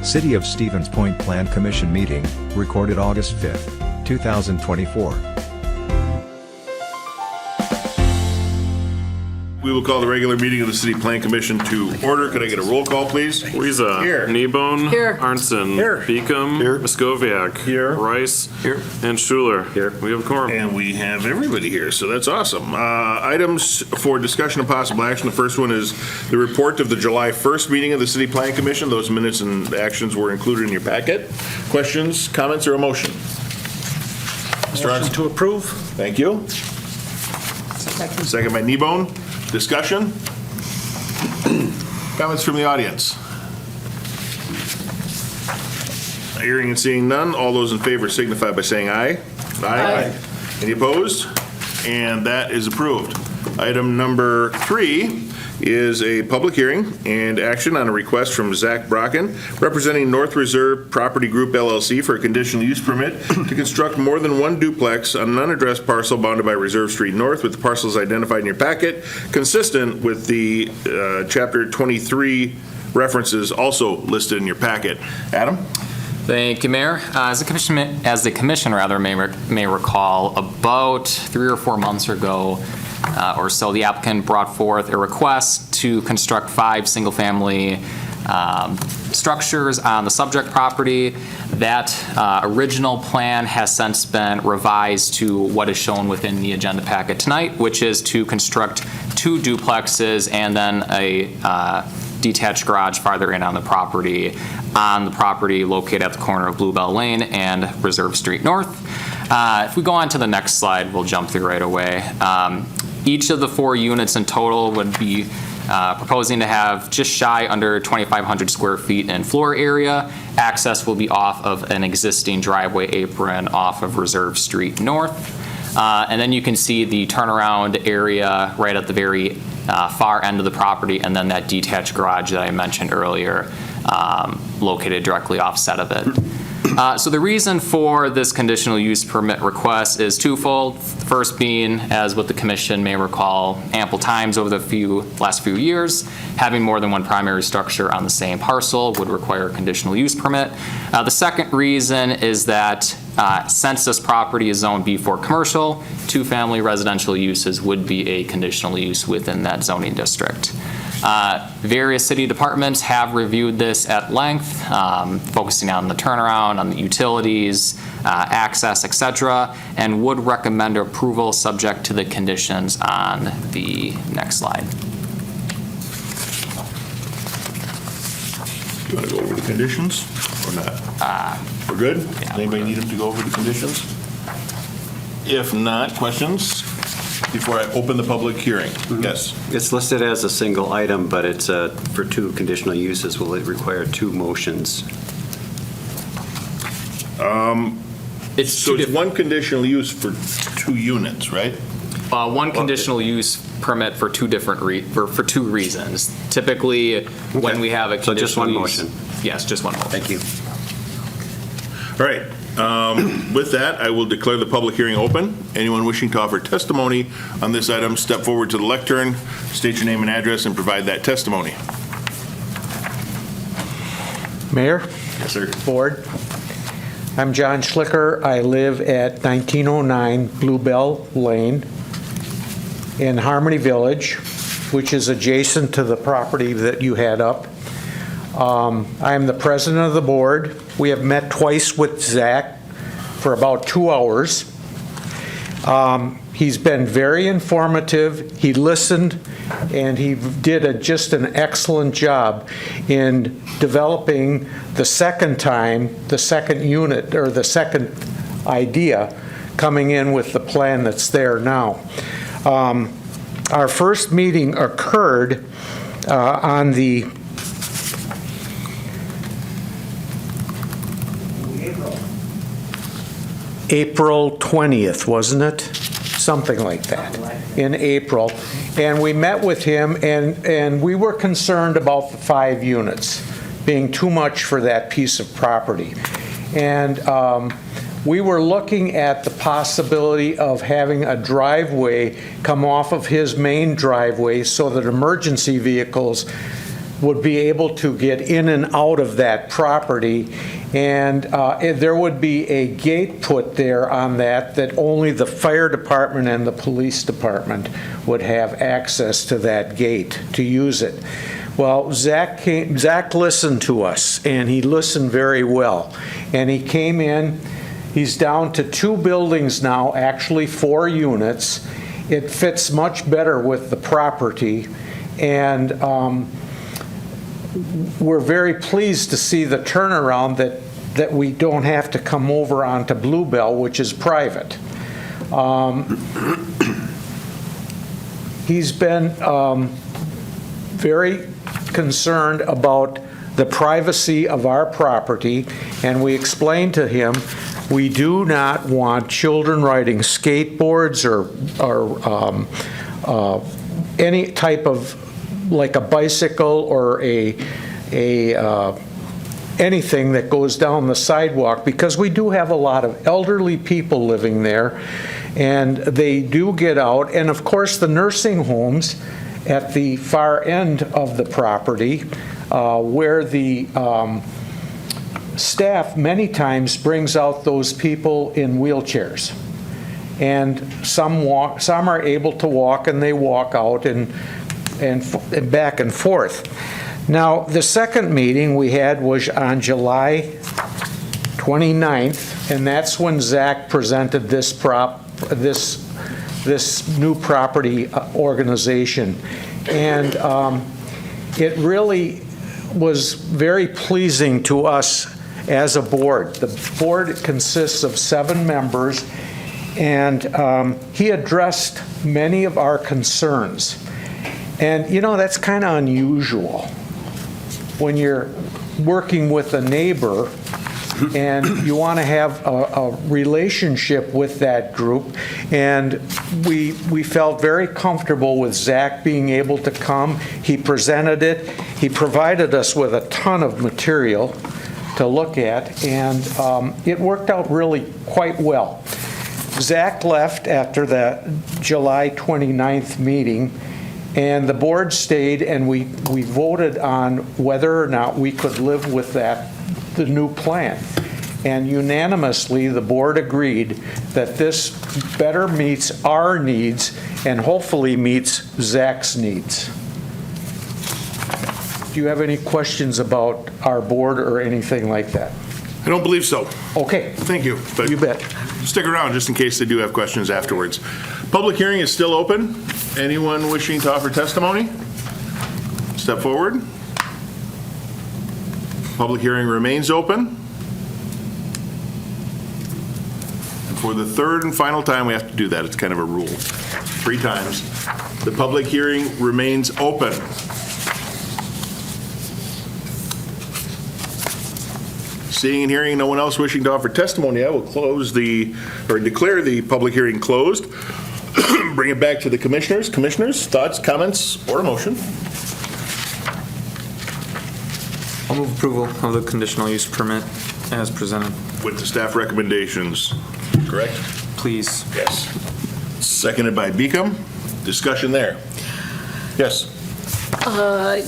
City of Stevens Point Plan Commission meeting, recorded August 5, 2024. We will call the regular meeting of the City Plan Commission to order. Could I get a roll call, please? Weeza. Here. Kneebone. Here. Arnson. Here. Beacom. Here. Muskoviak. Here. Rice. Here. And Schuler. Here. We have a quorum. And we have everybody here, so that's awesome. Items for discussion and possible action. The first one is the report of the July 1st meeting of the City Plan Commission. Those minutes and actions were included in your packet. Questions, comments, or a motion? Mr. Motion Arnson. to approve. Thank you. Second by Kneebone. Discussion? Comments from the audience? Hearing and seeing none, all those in favor signify by saying aye. Aye. Any opposed? And that is approved. Item number 3 is a public hearing and action on a request from Zach Brocken, representing North Reserve Property Group LLC for a conditional use permit to construct more than one duplex on an unaddressed parcel bounded by Reserve Street North, with the parcels identified in your packet, consistent with the Chapter 23 references also listed in your packet. Adam? Thank you, Mayor. As the commission may recall, about 3 or 4 months ago or so, the applicant brought forth a request to construct 5 single-family structures on the subject property. That original plan has since been revised to what is shown within the agenda packet tonight, which is to construct 2 duplexes and then a detached garage farther in on the property located at the corner of Bluebell Lane and Reserve Street North. If we go on to the next slide, we'll jump through right away. Each of the 4 units in total would be proposing to have just shy under 2,500 square feet in floor area. Access will be off of an existing driveway apron off of Reserve Street North. And then you can see the turnaround area right at the very far end of the property, and then that detached garage that I mentioned earlier, located directly offset of it. So the reason for this conditional use permit request is twofold. The first being, as what the commission may recall ample times over the last few years, having more than one primary structure on the same parcel would require a conditional use permit. The second reason is that since this property is zoned B4 commercial, 2-family residential uses would be a conditional use within that zoning district. Various city departments have reviewed this at length, focusing on the turnaround, on the utilities, access, etc., and would recommend approval subject to the conditions on the next slide. You want to go over the conditions or not? We're good? Yeah, Anybody need him to go over the conditions? If not, questions before I open the public hearing? Yes. It's listed as a single item, but it's for 2 conditional uses. Will it require 2 motions? So it's one conditional use for 2 units, right? One conditional use permit for 2 different for 2 reasons. Typically, when we have a So just one conditional use- motion? Yes, just one motion. Thank you. All right. With that, I will declare the public hearing open. Anyone wishing to offer testimony on this item, step forward to the lectern, state your name and address, and provide that testimony. Mayor, Yes, sir. Board, I'm John Schlicker. I live at 1909 Bluebell Lane in Harmony Village, which is adjacent to the property that you had up. I am the president of the board. We have met twice with Zach for about 2 hours. He's been very informative. He listened, and he did just an excellent job in developing the second unit, or the second idea, coming in with the plan that's there now. Our first meeting occurred on the April 20th, wasn't it? Something like that, in April. And we met with him, and we were concerned about the 5 units being too much for that piece of property. And we were looking at the possibility of having a driveway come off of his main driveway so that emergency vehicles would be able to get in and out of that property, and there would be a gate put there on that only the fire department and the police department would have access to that gate to use it. Well, Zach listened to us, and he listened very well. And he came in, he's down to 2 buildings now, actually 4 units. It fits much better with the property, and we're very pleased to see the turnaround that we don't have to come over onto Bluebell, which is private. He's been very concerned about the privacy of our property, and we explained to him we do not want children riding skateboards or any type of, like a bicycle or anything that goes down the sidewalk, because we do have a lot of elderly people living there, and they do get out. And of course, the nursing homes at the far end of the property, where the staff many times brings out those people in wheelchairs. And some are able to walk, and they walk out and back and forth. Now, the second meeting we had was on July 29th, and that's when Zach presented this new property organization. And it really was very pleasing to us as a board. The board consists of 7 members, and he addressed many of our concerns. And, you know, that's kind of unusual when you're working with a neighbor and you want to have a relationship with that group. And we felt very comfortable with Zach being able to come. He presented it. He provided us with a ton of material to look at, and it worked out really quite well. Zach left after the July 29th meeting, and the board stayed, and we voted on whether or not we could live with the new plan. And unanimously, the board agreed that this better meets our needs and hopefully meets Zach's needs. Do you have any questions about our board or anything like that? I don't believe so. Okay. Thank you. But You bet. stick around just in case they do have questions afterwards. Public hearing is still open. Anyone wishing to offer testimony? Step forward. Public hearing remains open. And for the third and final time, we have to do that. It's kind of a rule. 3 times. The public hearing remains open. Seeing and hearing no one else wishing to offer testimony, I will declare the public hearing closed. Bring it back to the commissioners. Commissioners, thoughts, comments, or a motion? I'll move approval of the conditional use permit as presented. With the staff recommendations, correct? Please. Yes. Seconded by Beacom. Discussion there. Yes.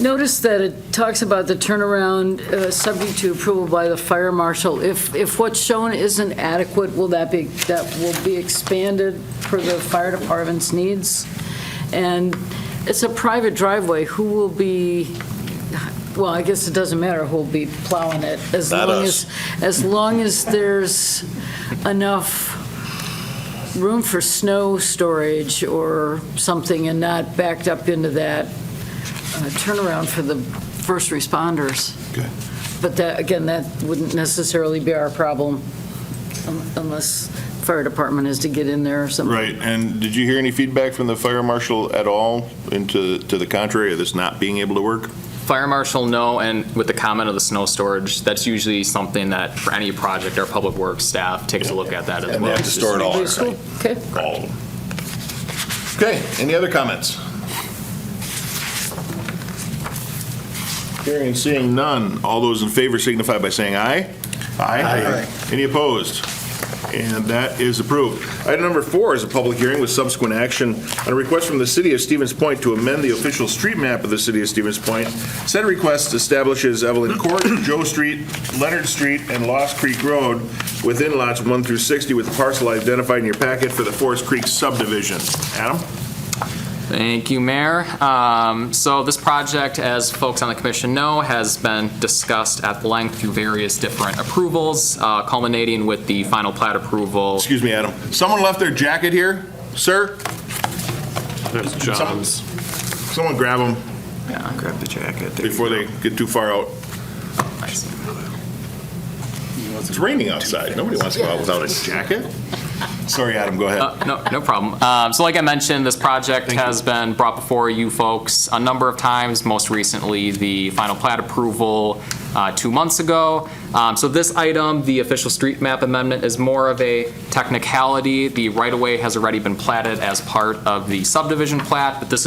Notice that it talks about the turnaround subject to approval by the fire marshal. If what's shown isn't adequate, will that be expanded for the fire department's needs? And it's a private driveway. Who will be, well, I guess it doesn't matter who will be plowing it, as long as there's enough room for snow storage or something and not backed up into that turnaround for the first responders. Okay. But that, again, that wouldn't necessarily be our problem unless fire department is to get in there or something. Right. And did you hear any feedback from the fire marshal at all to the contrary of this not being able to work? Fire marshal, no, and with the comment of the snow storage, that's usually something that for any project, our public works staff takes a look at that as well. And they have to store it all on School? site. Okay. All of them. Okay, any other comments? Hearing and seeing none, all those in favor signify by saying aye. Aye. Any opposed? And that is approved. Item number 4 is a public hearing with subsequent action on a request from the City of Stevens Point to amend the official street map of the City of Stevens Point. Said request establishes Evelyn Court, Joe Street, Leonard Street, and Lost Creek Road within lots 1 through 60 with the parcel identified in your packet for the Forest Creek subdivision. Adam? Thank you, Mayor. So this project, as folks on the commission know, has been discussed at length through various different approvals, culminating with the final plat approval. Excuse me, Adam. Someone left their jacket here, sir? There's John's. Someone grab them Grab the jacket. before they get too far out. I see. It's raining outside. Nobody wants to go out without a jacket. Sorry, Adam, go ahead. No problem. So like I mentioned, this project has been brought before you folks a number of times, most recently the final plat approval 2 months ago. So this item, the official street map amendment, is more of a technicality. The right-of-way has already been platted as part of the subdivision plat, but this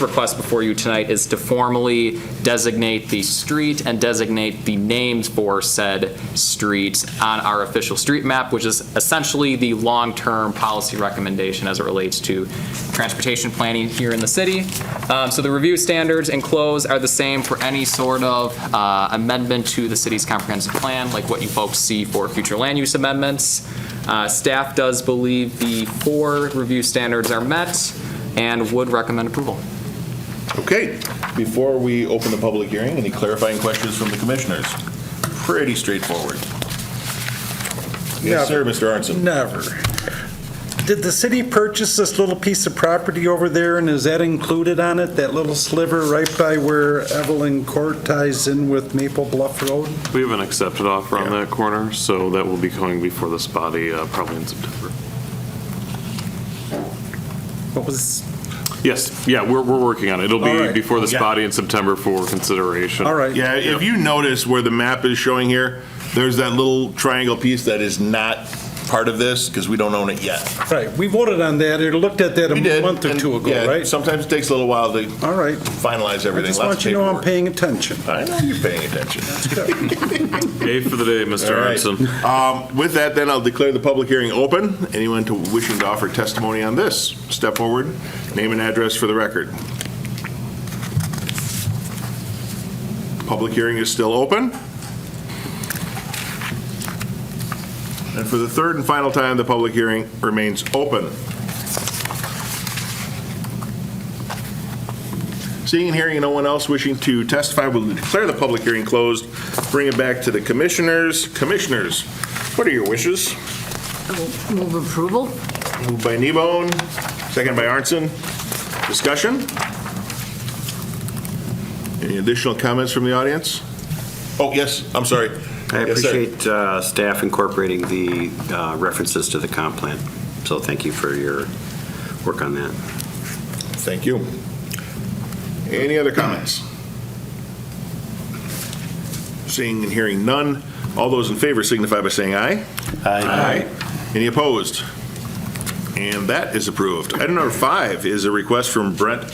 request before you tonight is to formally designate the street and designate the names for said street on our official street map, which is essentially the long-term policy recommendation as it relates to transportation planning here in the city. So the review standards enclosed are the same for any sort of amendment to the city's comprehensive plan, like what you folks see for future land use amendments. Staff does believe the 4 review standards are met and would recommend approval. Okay, before we open the public hearing, any clarifying questions from the commissioners? Pretty straightforward. Yes, sir, Mr. Arnson. Never. Did the city purchase this little piece of property over there, and is that included on it, that little sliver right by where Evelyn Court ties in with Maple Bluff Road? We have an accepted offer on that corner, so that will be coming before this body probably in September. What was, Yes, yeah, we're working on it. It'll All be right. before this Yeah. body in September for consideration. all right. Yeah, if you notice where the map is showing here, there's that little triangle piece that is not part of this, because we don't own it yet. Right, we voted on that, or looked at that We a did. month or and, two ago, yeah, right? Sometimes it takes a little while to All right. finalize I everything. just Lots want of you to know I'm paperwork. paying attention. I know you're paying attention. Yay for the day, Mr. All right. Arnson. With that, then, I'll declare the public hearing open. Anyone wishing to offer testimony on this, step forward, name and address for the record. Public hearing is still open. And for the third and final time, the public hearing remains open. Seeing and hearing no one else wishing to testify, we'll declare the public hearing closed. Bring it back to the commissioners. Commissioners, what are your wishes? Move approval? Moved by Kneebone, second by Arnson. Discussion? Any additional comments from the audience? Oh, yes, I'm sorry. I Yes, sir. appreciate staff incorporating the references to the comp plan, so thank you for your work on that. Thank you. Any other comments? Seeing and hearing none, all those in favor signify by saying aye. Aye. Any opposed? And that is approved. Item number 5 is a request from Brett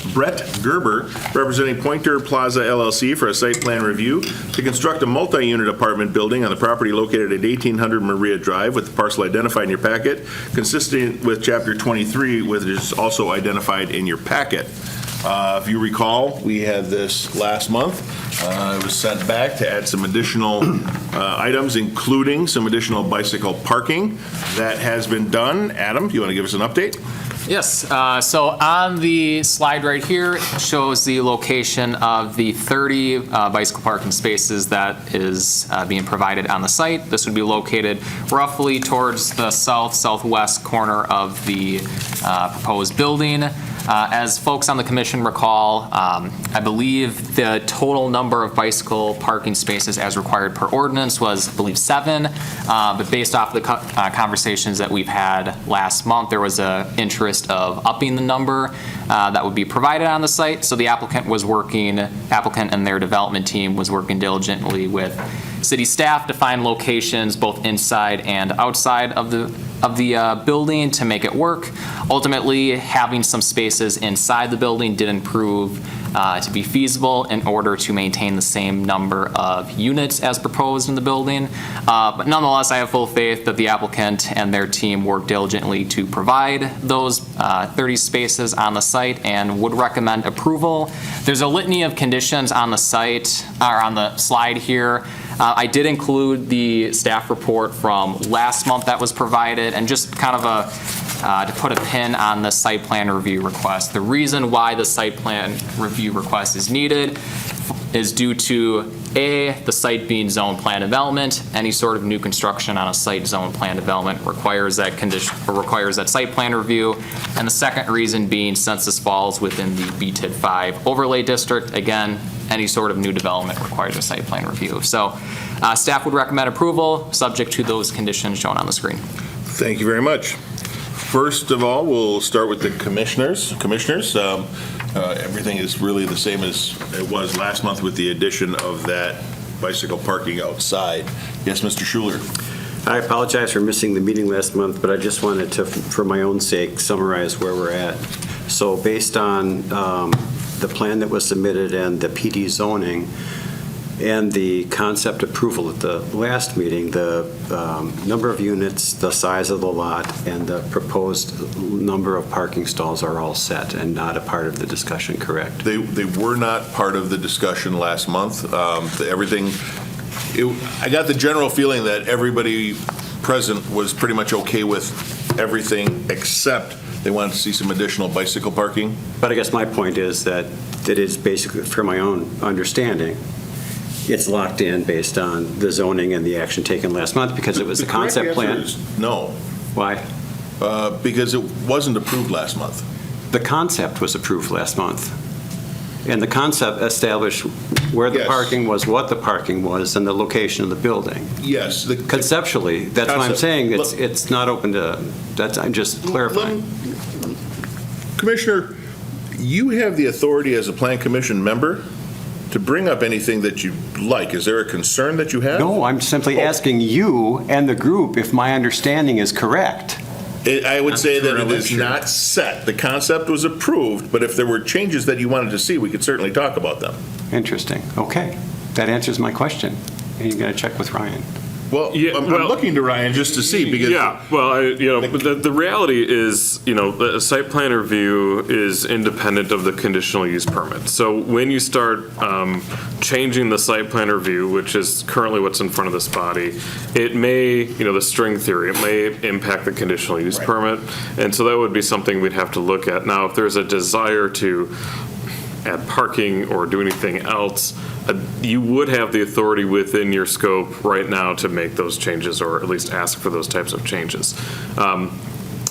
Gerber, representing Pointer Plaza LLC, for a site plan review to construct a multi-unit apartment building on the property located at 1800 Maria Drive with the parcel identified in your packet, consistent with Chapter 23, which is also identified in your packet. If you recall, we had this last month. It was sent back to add some additional items, including some additional bicycle parking. That has been done. Adam, do you want to give us an update? Yes, so on the slide right here, it shows the location of the 30 bicycle parking spaces that is being provided on the site. This would be located roughly towards the southwest corner of the proposed building. As folks on the commission recall, I believe the total number of bicycle parking spaces as required per ordinance was, I believe, 7. But based off the conversations that we've had last month, there was an interest of upping the number that would be provided on the site. So the applicant and their development team was working diligently with city staff to find locations both inside and outside of the building to make it work. Ultimately, having some spaces inside the building didn't prove to be feasible in order to maintain the same number of units as proposed in the building. But nonetheless, I have full faith that the applicant and their team work diligently to provide those 30 spaces on the site and would recommend approval. There's a litany of conditions on the site, or on the slide here. I did include the staff report from last month that was provided, and just kind of to put a pin on the site plan review request. The reason why the site plan review request is needed is due to A, the site being zone plan development. Any sort of new construction on a site zone plan development requires that condition, or requires that site plan review. And the second reason being, since this falls within the BTID 5 overlay district, again, any sort of new development requires a site plan review. So staff would recommend approval, subject to those conditions shown on the screen. Thank you very much. First of all, we'll start with the commissioners. Commissioners, everything is really the same as it was last month with the addition of that bicycle parking outside. Yes, Mr. Schuler. I apologize for missing the meeting last month, but I just wanted to, for my own sake, summarize where we're at. So based on the plan that was submitted and the PD zoning and the concept approval at the last meeting, the number of units, the size of the lot, and the proposed number of parking stalls are all set and not a part of the discussion, correct? They were not part of the discussion last month. I got the general feeling that everybody present was pretty much okay with everything except they wanted to see some additional bicycle parking. But I guess my point is that it is basically, for my own understanding, it's locked in based on the zoning and the action taken last month because it was the concept plan. correct answer is no, Why? because it wasn't approved last month. The concept was approved last month. And the concept established where the Yes. parking was, what the parking was, and the location of the building. Yes. Conceptually, that's what I'm Concept. saying, Look- it's not open to, I'm just clarifying. Commissioner, you have the authority as a Plan Commission member to bring up anything that you like. Is there a concern that you have? No, I'm simply asking you and the group if my understanding is correct. I would say that it is not set. The concept was approved, but if there were changes that you wanted to see, we could certainly talk about them. Interesting. Okay. That answers my question. And you're going to check with Ryan. Well, Yeah, I'm well- looking to Ryan just to see, because Yeah, well, the reality is, the site plan review is independent of the conditional use permit. So when you start changing the site plan review, which is currently what's in front of this body, it may, the string theory, it may impact the conditional use permit. And so that would be something we'd have to look at. Now, if there's a desire to add parking or do anything else, you would have the authority within your scope right now to make those changes or at least ask for those types of changes.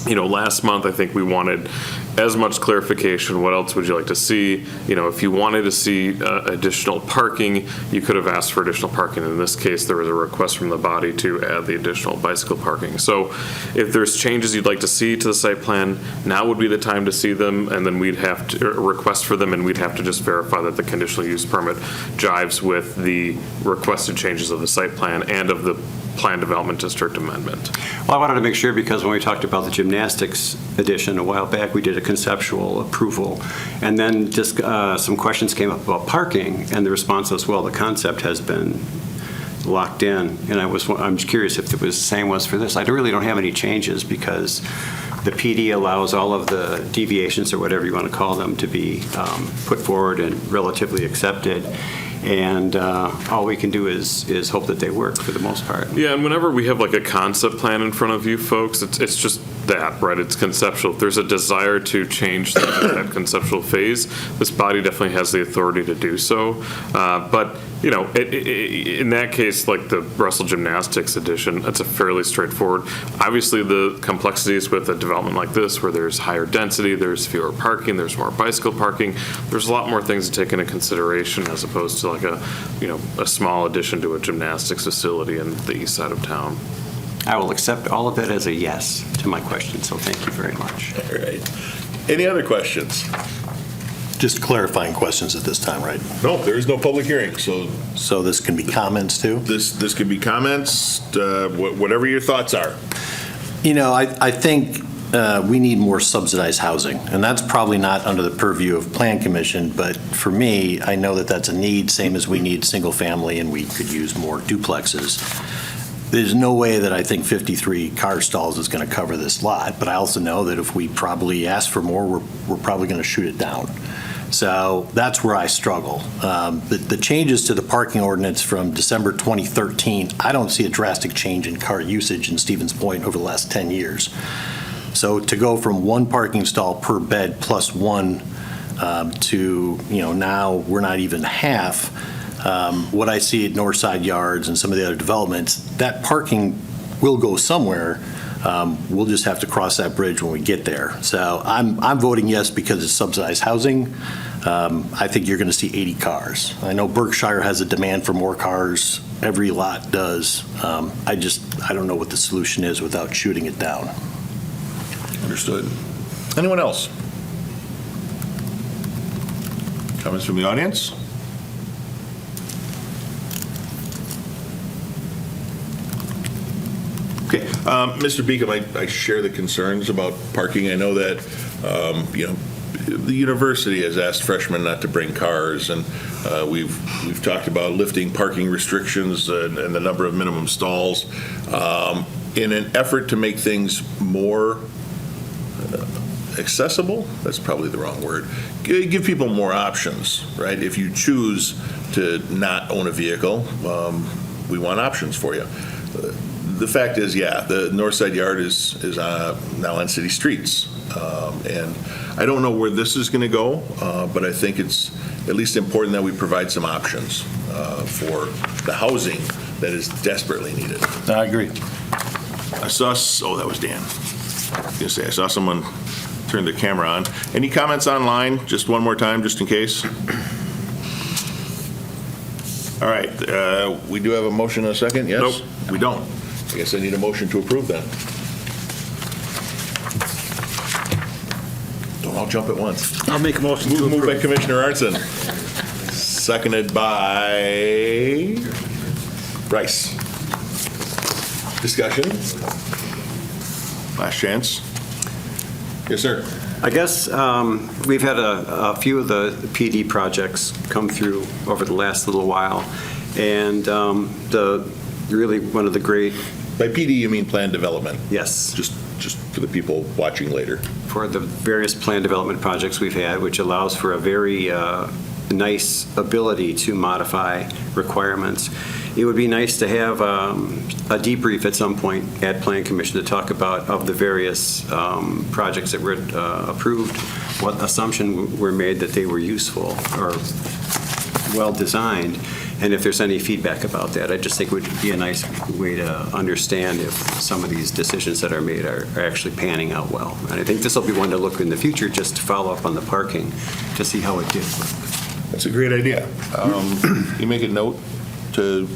Last month, I think we wanted as much clarification. What else would you like to see? If you wanted to see additional parking, you could have asked for additional parking. In this case, there was a request from the body to add the additional bicycle parking. So if there's changes you'd like to see to the site plan, now would be the time to see them, and then we'd have to request for them, and we'd have to just verify that the conditional use permit jives with the requested changes of the site plan and of the Plan Development District amendment. Well, I wanted to make sure because when we talked about the gymnastics addition a while back, we did a conceptual approval. And then just some questions came up about parking, and the response was, well, the concept has been locked in. And I'm curious if it was the same was for this. I really don't have any changes because the PD allows all of the deviations or whatever you want to call them to be put forward and relatively accepted. And all we can do is hope that they work for the most part. Yeah, and whenever we have like a concept plan in front of you folks, it's just that, right? It's conceptual. If there's a desire to change that conceptual phase, this body definitely has the authority to do so. But in that case, like the Russell Gymnastics edition, that's a fairly straightforward. Obviously, the complexities with a development like this, where there's higher density, there's fewer parking, there's more bicycle parking, there's a lot more things to take into consideration as opposed to like a small addition to a gymnastics facility in the east side of town. I will accept all of that as a yes to my question, so thank you very much. All right. Any other questions? Just clarifying questions at this time, right? No, there is no public hearing, so So this can be comments too? this could be comments, whatever your thoughts are. I think we need more subsidized housing. And that's probably not under the purview of Plan Commission, but for me, I know that that's a need, same as we need single family and we could use more duplexes. There's no way that I think 53 car stalls is going to cover this lot, but I also know that if we probably ask for more, we're probably going to shoot it down. So that's where I struggle. The changes to the parking ordinance from December 2013, I don't see a drastic change in car usage in Stevens Point over the last 10 years. So to go from one parking stall per bed plus one to, now we're not even half, what I see at Northside Yards and some of the other developments, that parking will go somewhere. We'll just have to cross that bridge when we get there. So I'm voting yes because it's subsidized housing. I think you're going to see 80 cars. I know Berkshire has a demand for more cars. Every lot does. I don't know what the solution is without shooting it down. Understood. Anyone else? Comments from the audience? Okay, Mr. Beacom, I share the concerns about parking. I know that, the university has asked freshmen not to bring cars, and we've talked about lifting parking restrictions and the number of minimum stalls in an effort to make things more accessible. That's probably the wrong word. Give people more options, right? If you choose to not own a vehicle, we want options for you. The fact is, the Northside Yard is now on city streets. And I don't know where this is going to go, but I think it's at least important that we provide some options for the housing that is desperately needed. I agree. That was Dan. I was going to say, I saw someone turn the camera on. Any comments online? Just one more time, just in case. All right, we do have a motion and a second, yes? Nope. We don't. I guess I need a motion to approve then. Don't all jump at once. I'll make a motion to Moved by approve. Commissioner Arnson, seconded by Rice. Discussion? Last chance. Yes, sir. I guess we've had a few of the PD projects come through over the last little while, and really one of the great. By PD, you mean plan development? Yes. Just for the people watching later. For the various plan development projects we've had, which allows for a very nice ability to modify requirements. It would be nice to have a debrief at some point at Plan Commission to talk about of the various projects that were approved, what assumption were made that they were useful or well-designed, and if there's any feedback about that. I just think it would be a nice way to understand if some of these decisions that are made are actually panning out well. And I think this will be one to look in the future, just to follow up on the parking, to see how it did work. That's a great idea. You make a note to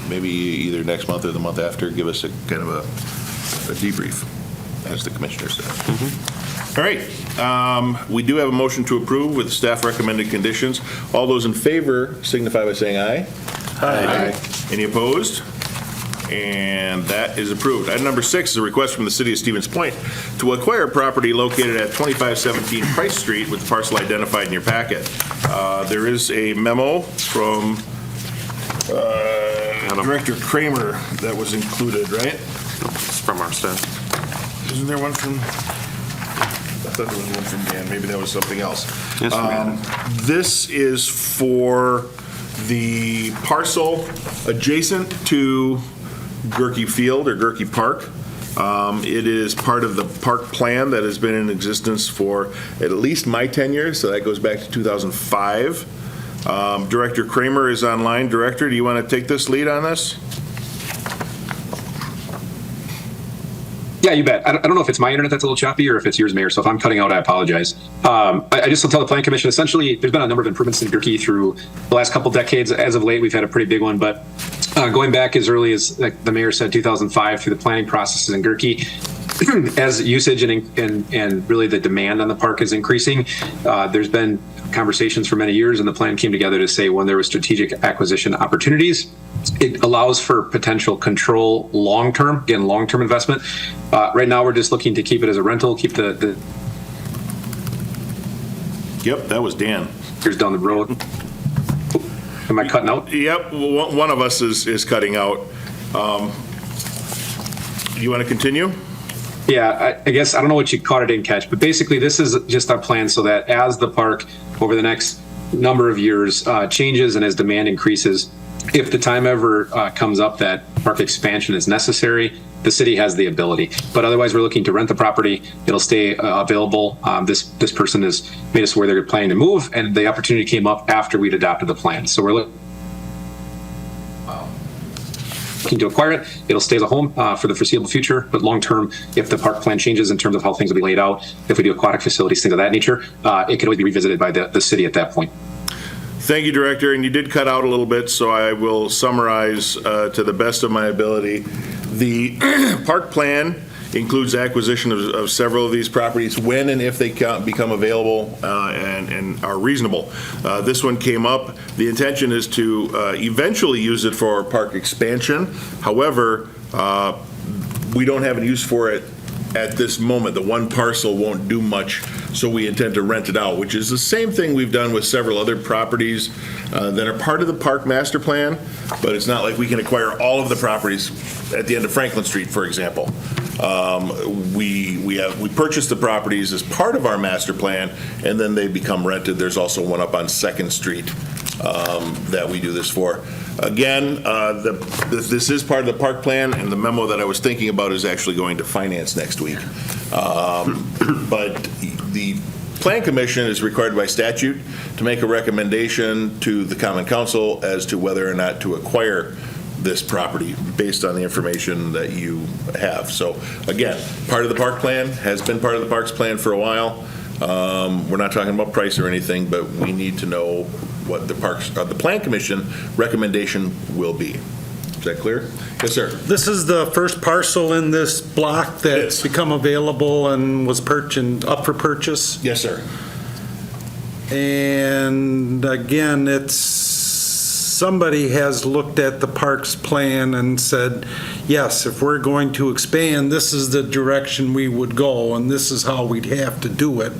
maybe either next month or the month after, give us a kind of a debrief, as the commissioner said. All right. We do have a motion to approve with staff recommended conditions. All those in favor signify by saying aye. Aye. Any opposed? And that is approved. Item number 6 is a request from the city of Stevens Point to acquire property located at 2517 Price Street with the parcel identified in your packet. There is a memo from Director Kramer that was included, right? It's from our staff. Isn't there one from, I thought there was one from Dan, maybe that was something else. Yes, ma'am. This is for the parcel adjacent to Gerke Field or Gerke Park. It is part of the park plan that has been in existence for at least my tenure, so that goes back to 2005. Director Kramer is online. Director, do you want to take this lead on this? Yeah, you bet. I don't know if it's my internet that's a little choppy or if it's yours, Mayor, so if I'm cutting out, I apologize. I just will tell the Plan Commission, essentially, there's been a number of improvements in Gerke through the last couple decades. As of late, we've had a pretty big one, but going back as early as, like the Mayor said, 2005 through the planning processes in Gerke, as usage and really the demand on the park is increasing, there's been conversations for many years, and the plan came together to say when there was strategic acquisition opportunities, it allows for potential control long-term, again, long-term investment. Right now, we're just looking to keep it as a rental, keep the Yep, that was Dan. years down the road. Am I cutting out? Yep, one of us is cutting out. You want to continue? Yeah, I guess, I don't know what you caught or didn't catch, but basically this is just our plan so that as the park over the next number of years changes and as demand increases, if the time ever comes up that park expansion is necessary, the city has the ability. But otherwise, we're looking to rent the property. It'll stay available. This person has made us aware they're planning to move, and the opportunity came up after we'd adopted the plan. So we're looking to acquire it. It'll stay as a home for the foreseeable future, but long-term, if the park plan changes in terms of how things will be laid out, if we do aquatic facilities, things of that nature, it can always be revisited by the city at that point. Thank you, Director, and you did cut out a little bit, so I will summarize to the best of my ability. The park plan includes acquisition of several of these properties when and if they become available and are reasonable. This one came up. The intention is to eventually use it for park expansion. However, we don't have a use for it at this moment. The one parcel won't do much, so we intend to rent it out, which is the same thing we've done with several other properties that are part of the park master plan, but it's not like we can acquire all of the properties at the end of Franklin Street, for example. We purchased the properties as part of our master plan, and then they become rented. There's also one up on Second Street that we do this for. Again, this is part of the park plan, and the memo that I was thinking about is actually going to finance next week. But the Plan Commission is required by statute to make a recommendation to the Common Council as to whether or not to acquire this property based on the information that you have. So again, part of the park plan, has been part of the parks plan for a while. We're not talking about price or anything, but we need to know what the Plan Commission recommendation will be. Is that clear? Yes, sir. This is the first parcel in this block that's become available and was up for purchase? Yes, sir. And again, somebody has looked at the parks plan and said, yes, if we're going to expand, this is the direction we would go, and this is how we'd have to do it.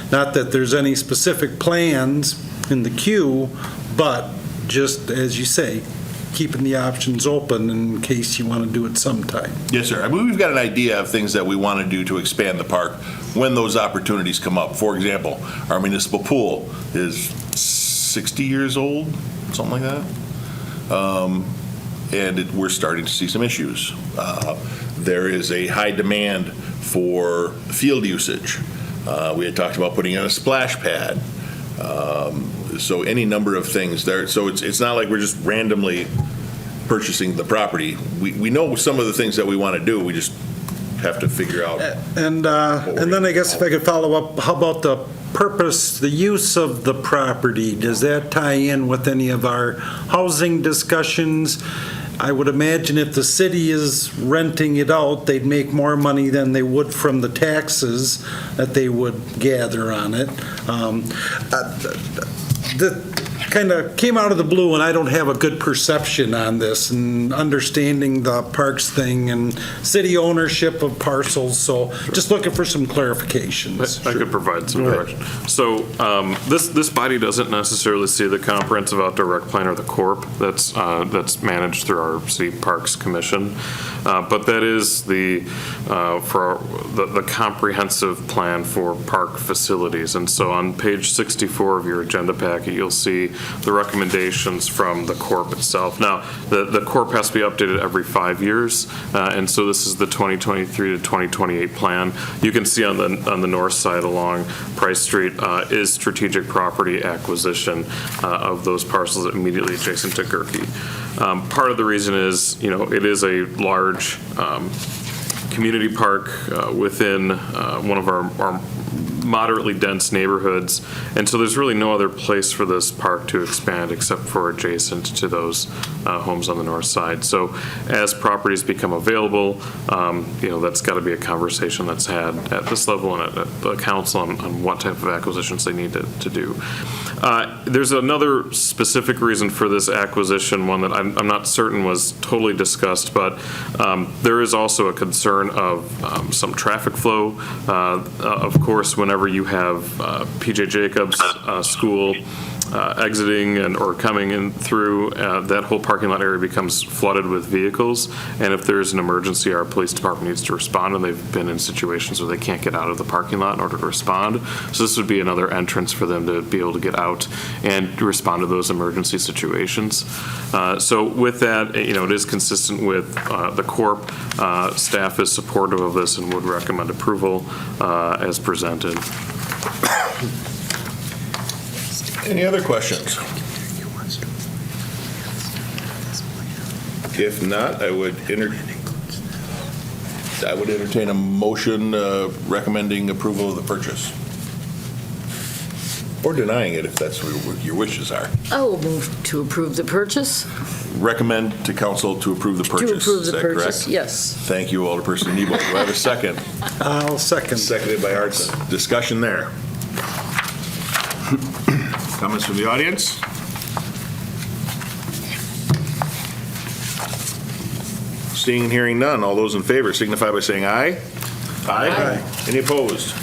Not that there's any specific plans in the queue, but just, as you say, keeping the options open in case you want to do it sometime. Yes, sir. I mean, we've got an idea of things that we want to do to expand the park when those opportunities come up. For example, our municipal pool is 60 years old, something like that. And we're starting to see some issues. There is a high demand for field usage. We had talked about putting in a splash pad. So any number of things there. So it's not like we're just randomly purchasing the property. We know some of the things that we want to do. We just have to figure out. And then I guess if I could follow up, how about the purpose, the use of the property? Does that tie in with any of our housing discussions? I would imagine if the city is renting it out, they'd make more money than they would from the taxes that they would gather on it. That kind of came out of the blue, and I don't have a good perception on this and understanding the parks thing and city ownership of parcels, so just looking for some clarifications. I could provide some direction. So this body doesn't necessarily see the Comprehensive Outdoor Rec Plan or the CORP that's managed through our City Parks Commission, but that is the comprehensive plan for park facilities. And so on page 64 of your agenda packet, you'll see the recommendations from the CORP itself. Now, the CORP has to be updated every 5 years, and so this is the 2023 to 2028 plan. You can see on the north side along Price Street is strategic property acquisition of those parcels immediately adjacent to Gerke. Part of the reason is, it is a large community park within one of our moderately dense neighborhoods. And so there's really no other place for this park to expand except for adjacent to those homes on the north side. So as properties become available, that's got to be a conversation that's had at this level and at the council on what type of acquisitions they need to do. There's another specific reason for this acquisition, one that I'm not certain was totally discussed, but there is also a concern of some traffic flow. Of course, whenever you have P.J. Jacobs School exiting or coming in through, that whole parking lot area becomes flooded with vehicles. And if there's an emergency, our police department needs to respond, and they've been in situations where they can't get out of the parking lot in order to respond. So this would be another entrance for them to be able to get out and respond to those emergency situations. So with that, it is consistent with the Corp. Staff is supportive of this and would recommend approval as presented. Any other questions? If not, I would entertain a motion recommending approval of the purchase. Or denying it if that's what your wishes are. I will move to approve the purchase. Recommend to council to approve the purchase. To approve Is the that purchase, correct? yes. Thank you, Alderperson Nebo. Do I have a second? I'll second. Seconded by Artson. Discussion there. Comments from the audience? Seeing and hearing none, all those in favor signify by saying aye. Aye. Any opposed?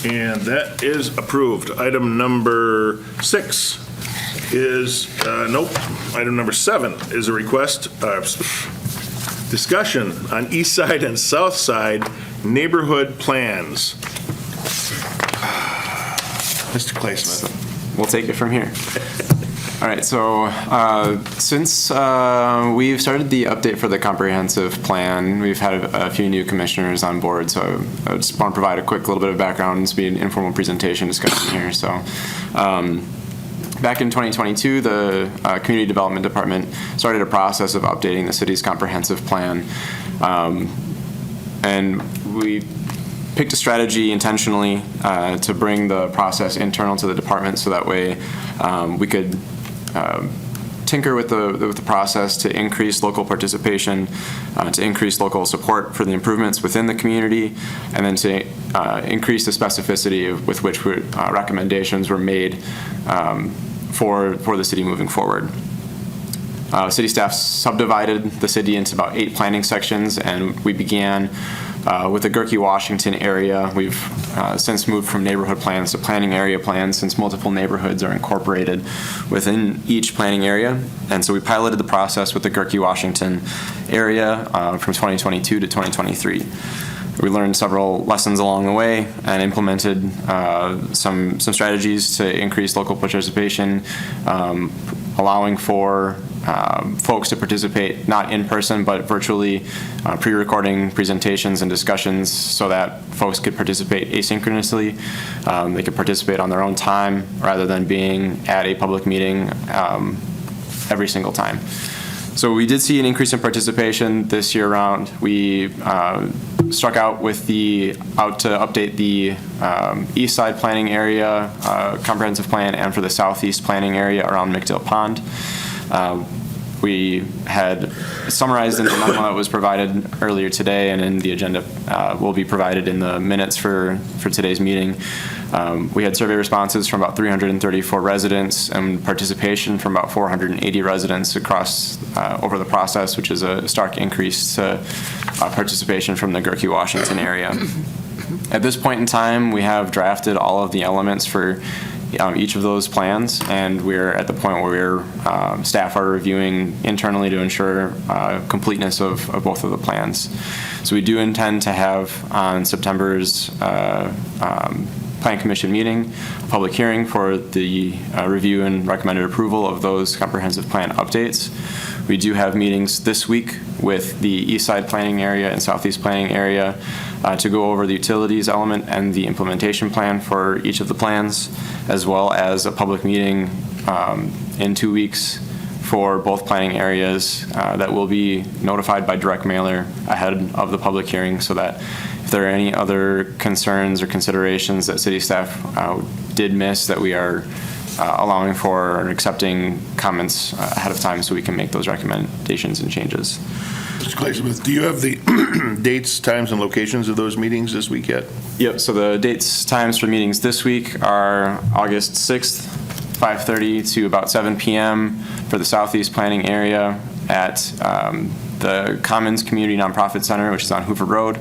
And that is approved. Item number 6 is, item number 7 is a request, discussion on east side and south side neighborhood plans. Mr. Claysmith. We'll take it from here. All right, so since we've started the update for the comprehensive plan, we've had a few new commissioners on board, so I just want to provide a quick little bit of background. This will be an informal presentation discussion here. So back in 2022, the Community Development Department started a process of updating the city's comprehensive plan, and we picked a strategy intentionally to bring the process internal to the department, so that way we could tinker with the process to increase local participation, to increase local support for the improvements within the community, and then to increase the specificity with which recommendations were made for the city moving forward. City staff subdivided the city into about 8 planning sections, and we began with the Gerke, Washington area. We've since moved from neighborhood plans to planning area plans, since multiple neighborhoods are incorporated within each planning area. And so we piloted the process with the Gerke, Washington area from 2022 to 2023. We learned several lessons along the way and implemented some strategies to increase local participation, allowing for folks to participate not in person but virtually, pre-recording presentations and discussions so that folks could participate asynchronously. They could participate on their own time rather than being at a public meeting every single time. So we did see an increase in participation this year round. We struck out to update the east side planning area comprehensive plan and for the southeast planning area around McDill Pond. We had summarized in the memo that was provided earlier today, and in the agenda will be provided in the minutes for today's meeting. We had survey responses from about 334 residents and participation from about 480 residents across over the process, which is a stark increase to participation from the Gerke, Washington area. At this point in time, we have drafted all of the elements for each of those plans, and we're at the point where staff are reviewing internally to ensure completeness of both of the plans. So we do intend to have on September's Plan Commission meeting a public hearing for the review and recommended approval of those comprehensive plan updates. We do have meetings this week with the east side planning area and southeast planning area to go over the utilities element and the implementation plan for each of the plans, as well as a public meeting in 2 weeks for both planning areas that will be notified by direct mailer ahead of the public hearing, so that if there are any other concerns or considerations that city staff did miss, that we are allowing for or accepting comments ahead of time so we can make those recommendations and changes. Mr. Claysmith, do you have the dates, times, and locations of those meetings this week yet? Yep, so the dates, times for meetings this week are August 6th, 5:30 to about 7 p.m. for the Southeast Planning Area at the Commons Community Nonprofit Center, which is on Hoover Road.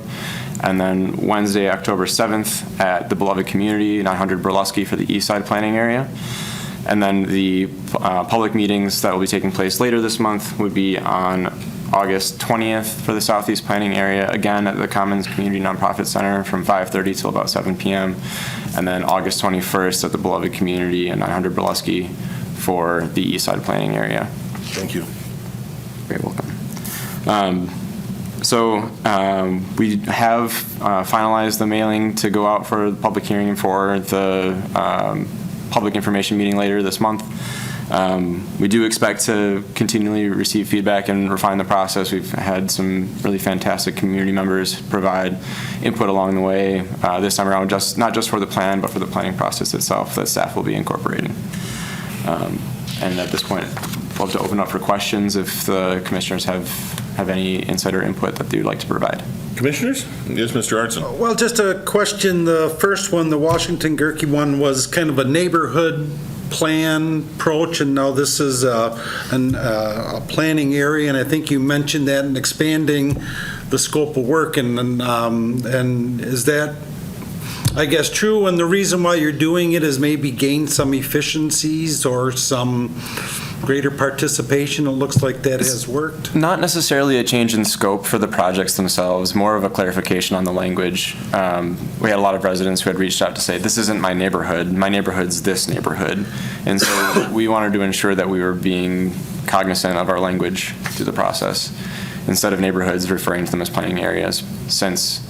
And then Wednesday, October 7th at the Beloved Community, 900 Burlesky for the East Side Planning Area. And then the public meetings that will be taking place later this month would be on August 20th for the Southeast Planning Area, again at the Commons Community Nonprofit Center from 5:30 till about 7 p.m. And then August 21st at the Beloved Community and 900 Burlesky for the East Side Planning Area. Thank you. Very welcome. We have finalized the mailing to go out for the public hearing for the public information meeting later this month. We do expect to continually receive feedback and refine the process. We've had some really fantastic community members provide input along the way this time around, not just for the plan, but for the planning process itself that staff will be incorporating. And at this point, I'd love to open up for questions if the commissioners have any insight or input that they would like to provide. Commissioners? Yes, Mr. Artson. Well, just a question. The first one, the Washington Gerke one, was kind of a neighborhood plan approach, and now this is a planning area, and I think you mentioned that in expanding the scope of work, and is that, I guess, true? And the reason why you're doing it is maybe gain some efficiencies or some greater participation. It looks like that has worked. Not necessarily a change in scope for the projects themselves, more of a clarification on the language. We had a lot of residents who had reached out to say, this isn't my neighborhood's this neighborhood. And so we wanted to ensure that we were being cognizant of our language through the process, instead of neighborhoods referring to them as planning areas, since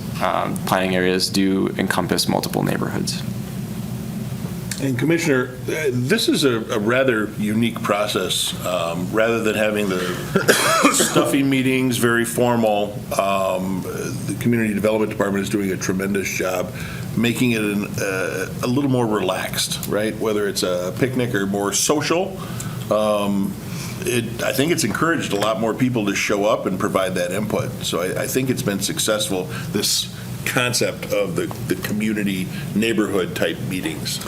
planning areas do encompass multiple neighborhoods. And Commissioner, this is a rather unique process. Rather than having the stuffy meetings, very formal, the Community Development Department is doing a tremendous job making it a little more relaxed, right? Whether it's a picnic or more social. I think it's encouraged a lot more people to show up and provide that input. So I think it's been successful, this concept of the community neighborhood type meetings.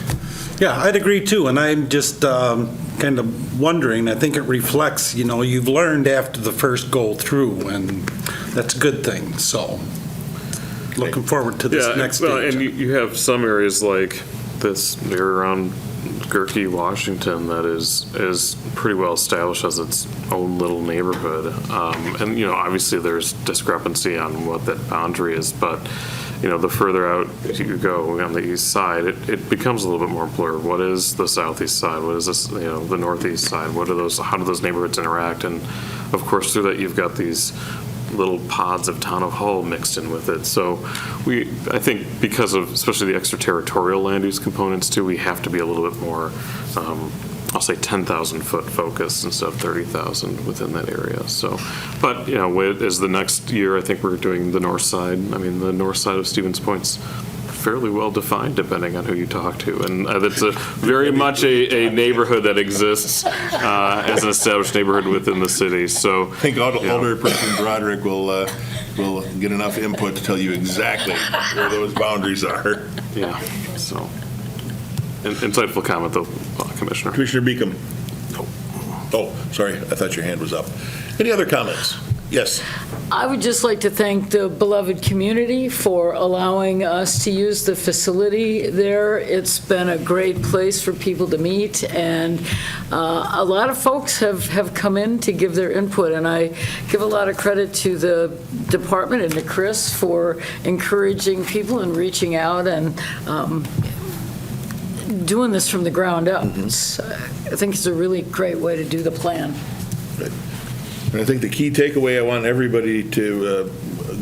Yeah, I'd agree too, and I'm just kind of wondering, I think it reflects, you've learned after the first go through, and that's a good thing, so looking forward to this next stage. And you have some areas like this area around Gerke, Washington, that is pretty well established as its own little neighborhood. And, obviously there's discrepancy on what that boundary is, but the further out you go on the east side, it becomes a little bit more blurred. What is the southeast side? What is this, the northeast side? How do those neighborhoods interact? And of course, through that, you've got these little pods of Town of Hull mixed in with it. So I think because of especially the extraterritorial land use components too, we have to be a little bit more, I'll say 10,000 foot focused instead of 30,000 within that area. So, but as the next year, I think we're doing the north side. I mean, the north side of Stevens Point's fairly well defined depending on who you talk to, and it's a very much a neighborhood that exists as an established neighborhood within the city. So I think Alderperson Broderick will get enough input to tell you exactly where those boundaries are. Yeah. So insightful comment, though, Commissioner. Commissioner Beacom. Oh, sorry. I thought your hand was up. Any other comments? Yes. I would just like to thank the Beloved Community for allowing us to use the facility there. It's been a great place for people to meet, and a lot of folks have come in to give their input, and I give a lot of credit to the department and to Chris for encouraging people and reaching out and doing this from the ground up. I think it's a really great way to do the plan. Right. And I think the key takeaway I want everybody to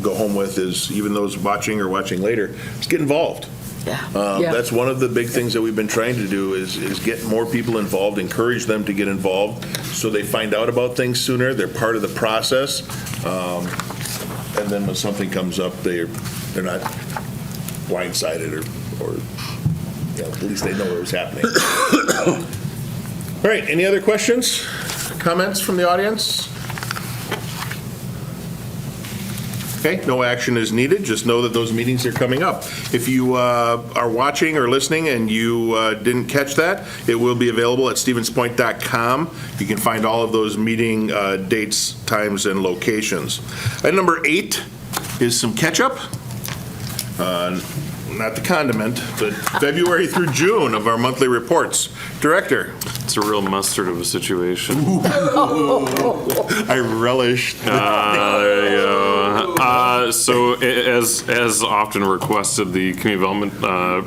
go home with is, even those watching or watching later, is get involved. Yeah. That's one of the big things that we've been trying to do is get more people involved, encourage them to get involved so they find out about things sooner, they're part of the process. And then when something comes up, they're not blindsided or you know, at least they know what was happening. All right, any other questions, comments from the audience? Okay, no action is needed. Just know that those meetings are coming up. If you are watching or listening and you didn't catch that, it will be available at stevenspoint.com. You can find all of those meeting dates, times, and locations. Item number 8 is some catch-up. Not the condiment, but February through June of our monthly reports. Director. It's a real mustard of a situation. I relish. There you go. So as often requested, the community development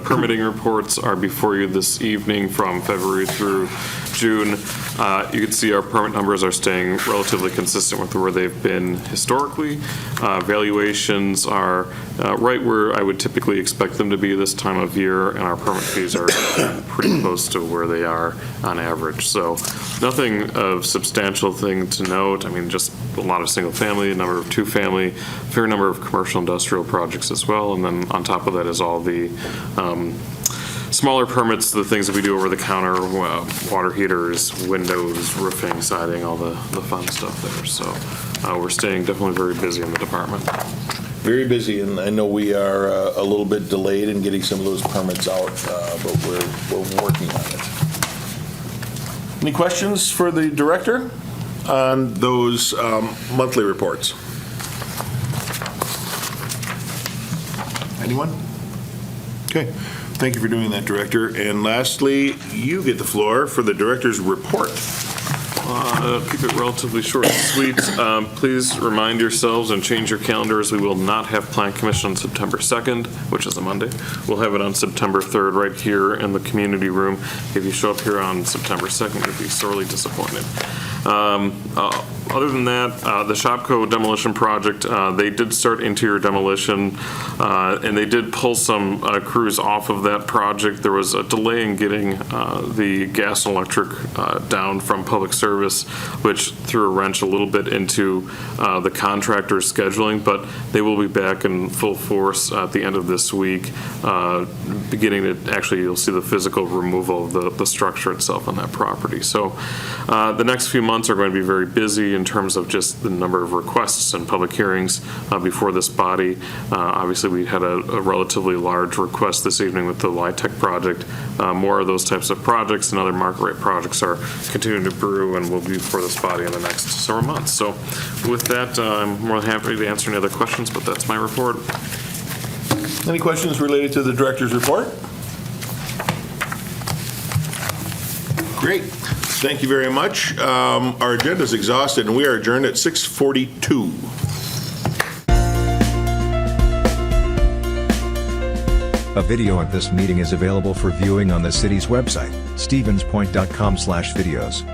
permitting reports are before you this evening from February through June. You can see our permit numbers are staying relatively consistent with where they've been historically. Valuations are right where I would typically expect them to be this time of year, and our permit fees are pretty close to where they are on average. So nothing of substantial thing to note. I mean, just a lot of single family, a number of two-family, fair number of commercial industrial projects as well. And then on top of that is all the smaller permits, the things that we do over the counter, water heaters, windows, roofing, siding, all the fun stuff there. So we're staying definitely very busy in the department. Very busy, and I know we are a little bit delayed in getting some of those permits out, but we're working on it. Any questions for the director on those monthly reports? Anyone? Okay. Thank you for doing that, Director. And lastly, you get the floor for the director's report. Keep it relatively short and sweet. Please remind yourselves and change your calendars. We will not have Plan Commission on September 2nd, which is a Monday. We'll have it on September 3rd right here in the community room. If you show up here on September 2nd, you'll be sorely disappointed. Other than that, the Shopko demolition project, they did start interior demolition, and they did pull some crews off of that project. There was a delay in getting the gas and electric down from public service, which threw a wrench a little bit into the contractor's scheduling, but they will be back in full force at the end of this week, beginning to, actually, you'll see the physical removal of the structure itself on that property. So the next few months are going to be very busy in terms of just the number of requests and public hearings before this body. Obviously, we had a relatively large request this evening with the LIHTC project. More of those types of projects and other market rate projects are continuing to brew and will be before this body in the next several months. So with that, I'm more than happy to answer any other questions, but that's my report. Any questions related to the director's report? Great. Thank you very much. Our agenda is exhausted, and we are adjourned at 6:42. A video of this meeting is available for viewing on the city's website, stevenspoint.com/videos.